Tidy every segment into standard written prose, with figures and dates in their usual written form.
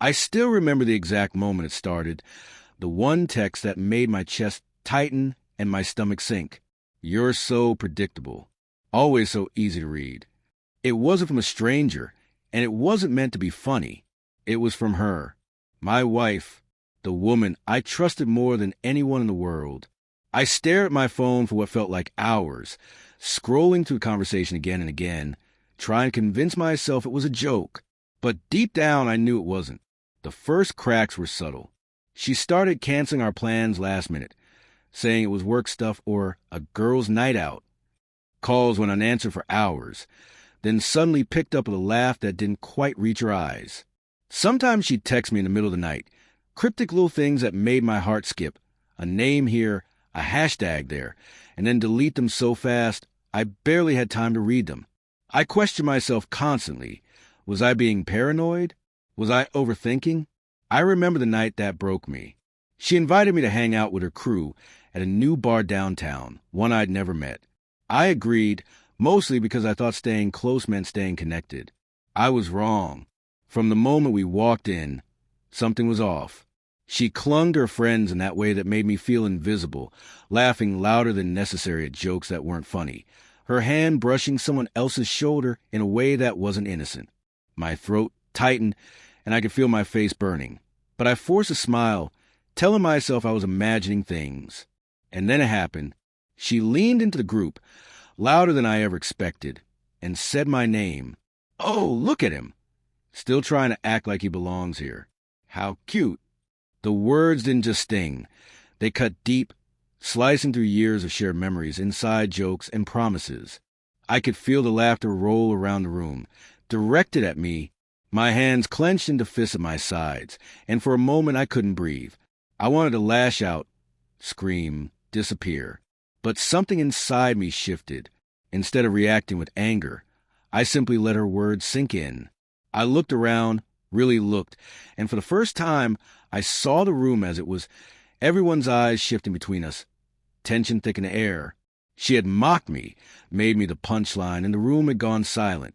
I still remember the exact moment it started, the one text that made my chest tighten and my stomach sink. "You're so predictable. Always so easy to read." It wasn't from a stranger, and it wasn't meant to be funny. It was from her, my wife, the woman I trusted more than anyone in the world. I stared at my phone for what felt like hours, scrolling through the conversation again and again, trying to convince myself it was a joke. But deep down, I knew it wasn't. The first cracks were subtle. She started canceling our plans last minute, saying it was work stuff or a girl's night out. Calls went unanswered for hours, then suddenly picked up with a laugh that didn't quite reach her eyes. Sometimes she'd text me in the middle of the night, cryptic little things that made my heart skip, a name here, a hashtag there, and then delete them so fast I barely had time to read them. I questioned myself constantly. Was I being paranoid? Was I overthinking? I remember the night that broke me. She invited me to hang out with her crew at a new bar downtown, one I'd never met. I agreed, mostly because I thought staying close meant staying connected. I was wrong. From the moment we walked in, something was off. She clung to her friends in that way that made me feel invisible, laughing louder than necessary at jokes that weren't funny, her hand brushing someone else's shoulder in a way that wasn't innocent. My throat tightened, and I could feel my face burning. But I forced a smile, telling myself I was imagining things. And then it happened. She leaned into the group, louder than I ever expected, and said my name. "Oh, look at him!" Still trying to act like he belongs here. How cute. The words didn't just sting. They cut deep, slicing through years of shared memories, inside jokes, and promises. I could feel the laughter roll around the room, directed at me, my hands clenched into fists at my sides, and for a moment I couldn't breathe. I wanted to lash out, scream, disappear. But something inside me shifted. Instead of reacting with anger, I simply let her words sink in. I looked around, really looked, and for the first time, I saw the room as it was, everyone's eyes shifting between us. Tension thick in the air. She had mocked me, made me the punchline, and the room had gone silent.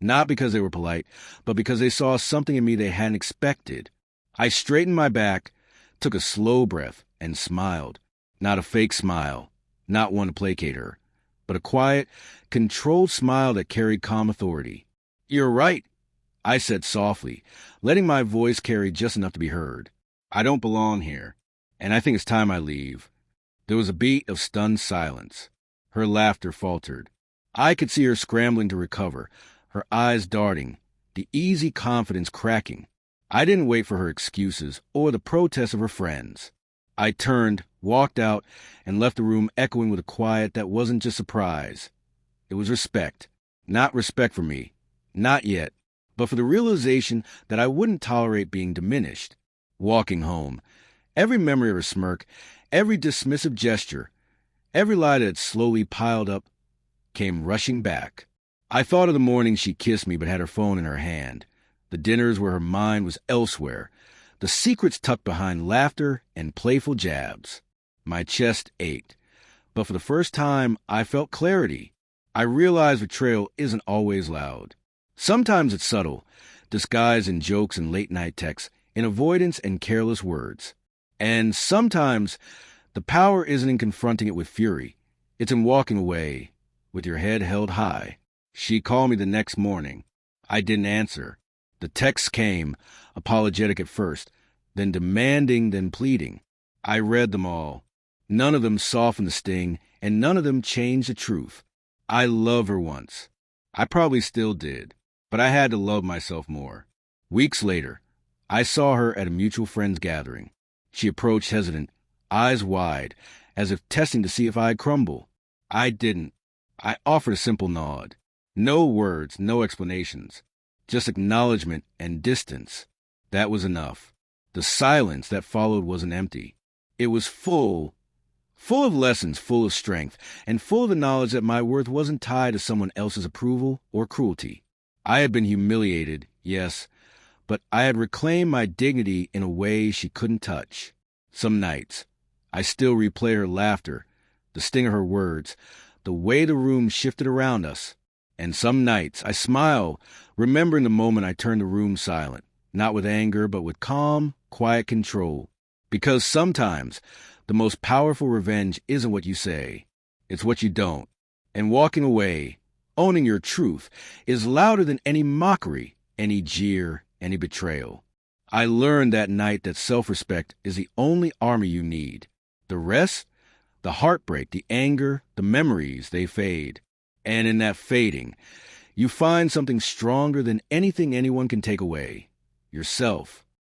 Not because they were polite, but because they saw something in me they hadn't expected. I straightened my back, took a slow breath, and smiled. Not a fake smile, not one to placate her, but a quiet, controlled smile that carried calm authority. "You're right," I said softly, letting my voice carry just enough to be heard. "I don't belong here, and I think it's time I leave." There was a beat of stunned silence. Her laughter faltered. I could see her scrambling to recover, her eyes darting, the easy confidence cracking. I didn't wait for her excuses or the protests of her friends. I turned, walked out, and left the room echoing with a quiet that wasn't just surprise. It was respect. Not respect for me. Not yet. But for the realization that I wouldn't tolerate being diminished. Walking home, every memory of her smirk, every dismissive gesture, every lie that had slowly piled up, came rushing back. I thought of the morning she kissed me but had her phone in her hand, the dinners where her mind was elsewhere, the secrets tucked behind laughter and playful jabs. My chest ached, but for the first time I felt clarity. I realized betrayal isn't always loud. Sometimes it's subtle, disguised in jokes and late-night texts, in avoidance and careless words. And sometimes the power isn't in confronting it with fury. It's in walking away, with your head held high. She called me the next morning. I didn't answer. The texts came, apologetic at first, then demanding, then pleading. I read them all. None of them softened the sting, and none of them changed the truth. I loved her once. I probably still did, but I had to love myself more. Weeks later, I saw her at a mutual friend's gathering. She approached hesitant, eyes wide, as if testing to see if I'd crumble. I didn't. I offered a simple nod. No words, no explanations. Just acknowledgement and distance. That was enough. The silence that followed wasn't empty. It was full of lessons, full of strength, and full of the knowledge that my worth wasn't tied to someone else's approval or cruelty. I had been humiliated, yes, but I had reclaimed my dignity in a way she couldn't touch. Some nights, I still replay her laughter, the sting of her words, the way the room shifted around us. And some nights, I smile, remembering the moment I turned the room silent. not with anger, but with calm, quiet control. Because sometimes the most powerful revenge isn't what you say, it's what you don't. And walking away, owning your truth, is louder than any mockery, any jeer, any betrayal. I learned that night that self-respect is the only armor you need. The rest, the heartbreak, the anger, the memories, they fade. And in that fading, you find something stronger than anything anyone can take away. Yourself.